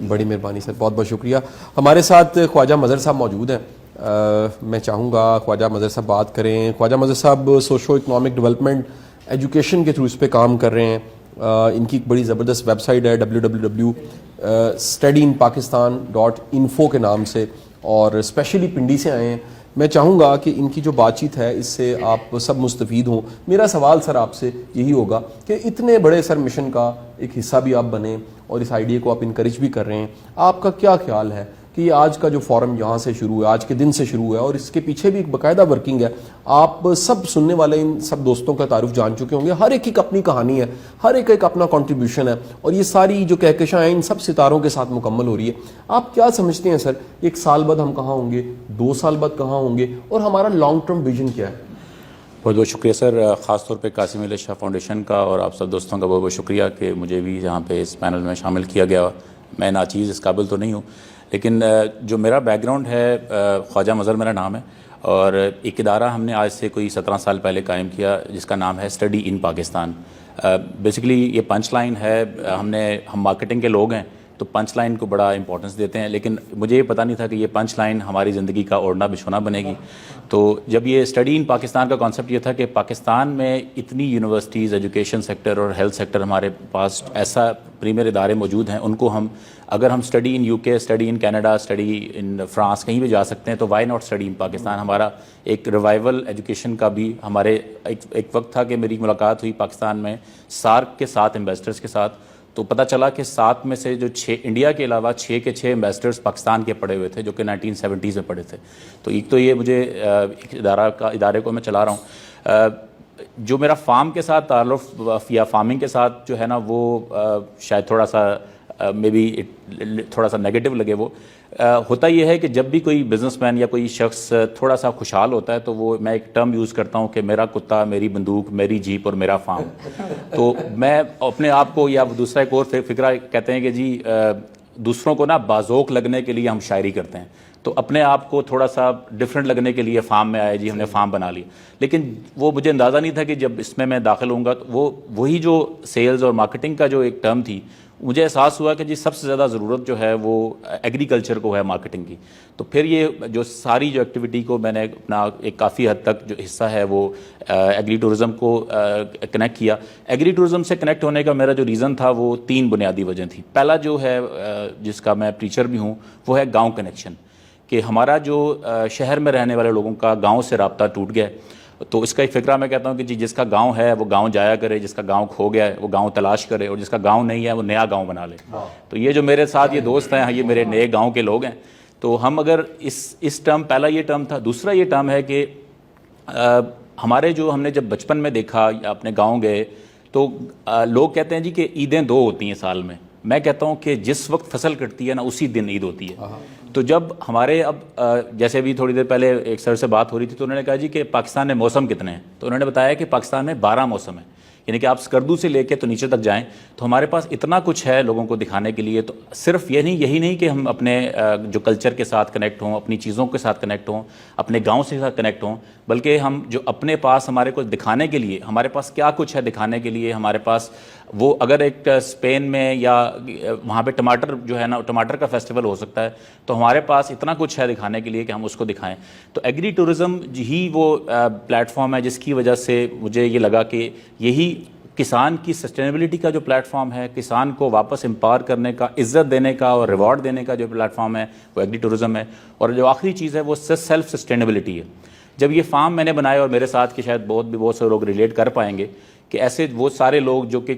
بڑی مہربانی سر، بہت بہت شکریہ. ہمارے ساتھ خواجہ مظہر صاحب موجود ہیں. میں چاہوں گا خواجہ مظہر صاحب بات کریں. خواجہ مظہر صاحب سوشو اکنامک ڈیولپمنٹ ایجوکیشن کے تھرو اس پہ کام کر رہے ہیں. ان کی ایک بڑی زبردست ویب سائٹ ہے www.studyinpakistan.info کے نام سے، اور اسپیشلی پنڈی سے آئے ہیں. میں چاہوں گا کہ ان کی جو بات چیت ہے اس سے آپ سب مستفید ہوں. میرا سوال سر آپ سے یہی ہوگا کہ اتنے بڑے سر مشن کا ایک حصہ بھی آپ بنے اور اس آئیڈیا کو آپ انکریج بھی کر رہے ہیں، آپ کا کیا خیال ہے کہ یہ آج کا جو فورم یہاں سے شروع ہے، آج کے دن سے شروع ہے، اور اس کے پیچھے بھی ایک باقاعدہ ورکنگ ہے. آپ سب سننے والے ان سب دوستوں کا تعارف جان چکے ہوں گے. ہر ایک اپنی کہانی ہے، ہر ایک اپنا کنٹریبیوشن ہے، اور یہ ساری جو کہکشاں ہیں ان سب ستاروں کے ساتھ مکمل ہو رہی ہے. آپ کیا سمجھتے ہیں سر، ایک سال بعد ہم کہاں ہوں گے، 2 سال بعد کہاں ہوں گے، اور ہمارا لانگ ٹرم ویژن کیا ہے؟ بہت بہت شکریہ سر، خاص طور پہ قاسم علی شاہ فاؤنڈیشن کا اور آپ سب دوستوں کا بہت بہت شکریہ کہ مجھے بھی یہاں پہ اس پینل میں شامل کیا گیا. میں ناچیز اس قابل تو نہیں ہوں، لیکن جو میرا بیک گراؤنڈ ہے، خواجہ مظہر میرا نام ہے، اور ایک ادارہ ہم نے آج سے کوئی 17 سال پہلے قائم کیا جس کا نام ہے اسٹڈی ان پاکستان. بیسیکلی یہ پنچ لائن ہے، ہم مارکیٹنگ کے لوگ ہیں تو پنچ لائن کو بڑا امپورٹنس دیتے ہیں، لیکن مجھے یہ پتہ نہیں تھا کہ یہ پنچ لائن ہماری زندگی کا اوڑھنا بچھونا بنے گی. تو جب یہ اسٹڈی ان پاکستان کا کانسیپٹ یہ تھا کہ پاکستان میں اتنی یونیورسٹیز، ایجوکیشن سیکٹر اور ہیلتھ سیکٹر ہمارے پاس ایسا پریمیئر ادارے موجود ہیں، ان کو اگر ہم study in UK، study in Canada, study in France کہیں بھی جا سکتے ہیں، تو why not study in Pakistan. ہمارا ایک ریوائول ایجوکیشن کا بھی ہمارے ایک وقت تھا کہ میری ملاقات ہوئی پاکستان میں سارک کے 7 ایمبیسڈرز کے ساتھ، تو پتہ چلا کہ 7 میں سے جو 6 انڈیا کے علاوہ 6 کے 6 ایمبیسڈرز پاکستان کے پڑے ہوئے تھے، جو کہ 1970s میں پڑے تھے. تو ایک تو یہ مجھے ایک ادارے کو میں چلا رہا ہوں. جو میرا فارم کے ساتھ تعلق یا فارمنگ کے ساتھ جو ہے نا، وہ شاید تھوڑا سا تھوڑا سا نیگیٹو لگے. وہ ہوتا یہ ہے کہ جب بھی کوئی بزنس مین یا کوئی شخص تھوڑا سا خوشحال ہوتا ہے تو وہ میں ایک ٹرم یوز کرتا ہوں کہ میرا کتا، میری بندوق، میری جیپ اور میرا فارم. تو میں اپنے آپ کو، یا دوسرا ایک اور فکرہ کہتے ہیں کہ جی دوسروں کو نا بازوق لگنے کے لیے ہم شاعری کرتے ہیں، تو اپنے آپ کو تھوڑا سا ڈفرینٹ لگنے کے لیے فارم میں آئے، جی ہم نے فارم بنا لیا. لیکن وہ مجھے اندازہ نہیں تھا کہ جب اس میں داخل ہوں گا تو وہی جو سیلز اور مارکیٹنگ کا جو ایک ٹرم تھی، مجھے احساس ہوا کہ جی سب سے زیادہ ضرورت جو ہے وہ ایگریکلچر کو ہے، مارکیٹنگ کی. تو پھر یہ جو ساری جو ایکٹیویٹی کو میں نے اپنا ایک کافی حد تک جو حصہ ہے وہ ایگری ٹورزم کو کنیکٹ کیا. ایگری ٹورزم سے کنیکٹ ہونے کا میرا جو ریزن تھا وہ 3 بنیادی وجہ تھی. پہلا جو ہے جس کا میں پریچر بھی ہوں وہ ہے گاؤں کنیکشن، کہ ہمارا جو شہر میں رہنے والے لوگوں کا گاؤں سے رابطہ ٹوٹ گیا ہے. تو اس کا ایک فکرہ میں کہتا ہوں کہ جی جس کا گاؤں ہے وہ گاؤں جایا کرے، جس کا گاؤں کھو گیا ہے وہ گاؤں تلاش کرے، اور جس کا گاؤں نہیں ہے وہ نیا گاؤں بنا لے. تو یہ جو میرے ساتھ یہ دوست ہیں، یہ میرے نئے گاؤں کے لوگ ہیں. تو ہم اگر اس ٹرم، پہلا یہ ٹرم تھا. دوسرا یہ ٹرم ہے کہ ہمارے جو ہم نے جب بچپن میں دیکھا یا اپنے گاؤں گئے تو لوگ کہتے ہیں جی کہ عیدیں 2 ہوتی ہیں سال میں. میں کہتا ہوں کہ جس وقت فصل کٹتی ہے نا اسی دن عید ہوتی ہے. تو جب ہمارے اب جیسے بھی تھوڑی دیر پہلے ایک سر سے بات ہو رہی تھی تو انہوں نے کہا جی کہ پاکستان میں موسم کتنے ہیں، تو انہوں نے بتایا کہ پاکستان میں 12 موسم ہیں. یعنی کہ آپ سکردو سے لے کے تو نیچے تک جائیں تو ہمارے پاس اتنا کچھ ہے لوگوں کو دکھانے کے لیے. تو صرف یہی نہیں کہ ہم اپنے جو کلچر کے ساتھ کنیکٹ ہوں، اپنی چیزوں کے ساتھ کنیکٹ ہوں، اپنے گاؤں سے ساتھ کنیکٹ ہوں، بلکہ ہم جو اپنے پاس ہمارے کو دکھانے کے لیے، ہمارے پاس کیا کچھ ہے دکھانے کے لیے. ہمارے پاس وہ اگر ایک اسپین میں یا وہاں پہ ٹماٹر جو ہے نا، ٹماٹر کا فیسٹیول ہو سکتا ہے، تو ہمارے پاس اتنا کچھ ہے دکھانے کے لیے کہ ہم اس کو دکھائیں. تو ایگری ٹورزم ہی وہ پلیٹ فارم ہے جس کی وجہ سے مجھے یہ لگا کہ یہی کسان کی سسٹینیبلٹی کا جو پلیٹ فارم ہے، کسان کو واپس امپاور کرنے کا، عزت دینے کا اور ریوارڈ دینے کا جو پلیٹ فارم ہے وہ ایگری ٹورزم ہے. اور جو آخری چیز ہے وہ سیلف سسٹینیبلٹی ہے. جب یہ فارم میں نے بنایا، اور میرے ساتھ کہ شاید بہت سے لوگ ریلیٹ کر پائیں گے کہ ایسے وہ سارے لوگ جو کہ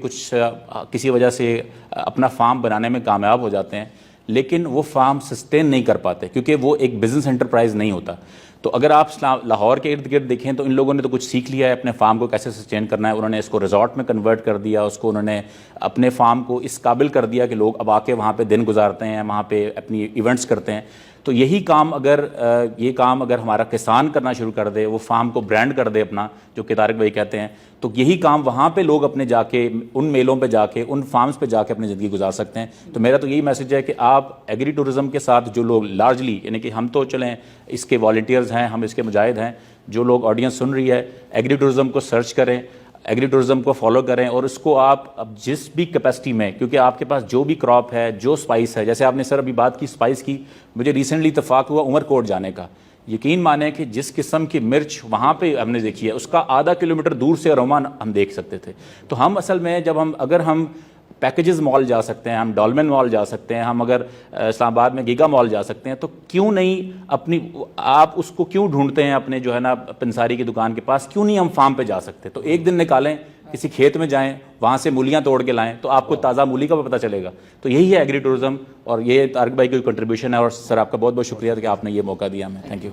کسی وجہ سے اپنا فارم بنانے میں کامیاب ہو جاتے ہیں، لیکن وہ فارم سسٹین نہیں کر پاتے کیونکہ وہ ایک بزنس انٹرپرائز نہیں ہوتا. تو اگر آپ لاہور کے ارد گرد دیکھیں تو ان لوگوں نے تو کچھ سیکھ لیا ہے اپنے فارم کو کیسے سسٹین کرنا ہے. انہوں نے اس کو ریزورٹ میں کنورٹ کر دیا، اس کو انہوں نے اپنے فارم کو اس قابل کر دیا کہ لوگ اب آ کے وہاں پہ دن گزارتے ہیں، وہاں پہ اپنی ایونٹس کرتے ہیں. تو یہ کام اگر ہمارا کسان کرنا شروع کر دے، وہ فارم کو برانڈ کر دے اپنا، جو کہ طارق بھائی کہتے ہیں، تو یہی کام وہاں پہ لوگ اپنے جا کے ان میلوں پہ جا کے ان فارمز پہ جا کے اپنی زندگی گزار سکتے ہیں. تو میرا تو یہی میسج ہے کہ آپ ایگری ٹورزم کے ساتھ جو لوگ لارجلی، یعنی کہ ہم تو چلیں اس کے والنٹیئرز ہیں، ہم اس کے مجاہد ہیں، جو لوگ آڈینس سن رہی ہے ایگری ٹورزم کو سرچ کریں. ایگری ٹورزم کو فالو کریں اور اس کو آپ اب جس بھی کیپیسٹی میں، کیونکہ آپ کے پاس جو بھی کراپ ہے، جو سپائس ہے، جیسے آپ نے سر ابھی بات کی سپائس کی، مجھے ریسنٹلی اتفاق ہوا عمر کوٹ جانے کا، یقین مانیں کہ جس قسم کی مرچ وہاں پہ ہم نے دیکھی ہے اس کا آدھا کلومیٹر دور سے اروما ہم دیکھ سکتے تھے. تو ہم اصل میں جب اگر ہم پیکیجز مال جا سکتے ہیں، ہم ڈولمن مال جا سکتے ہیں، ہم اگر اسلام آباد میں گیگا مال جا سکتے ہیں، تو کیوں نہیں آپ اس کو کیوں ڈھونڈتے ہیں اپنے جو ہے نا پنساری کی دکان کے پاس، کیوں نہیں ہم فارم پہ جا سکتے؟ تو ایک دن نکالیں، کسی کھیت میں جائیں، وہاں سے مولیاں توڑ کے لائیں، تو آپ کو تازہ مولی کا بھی پتہ چلے گا. تو یہی ہے ایگری ٹورزم، اور یہ طارق بھائی کی کنٹریبیوشن ہے. اور سر آپ کا بہت بہت شکریہ کہ آپ نے یہ موقع دیا ہمیں. Thank you.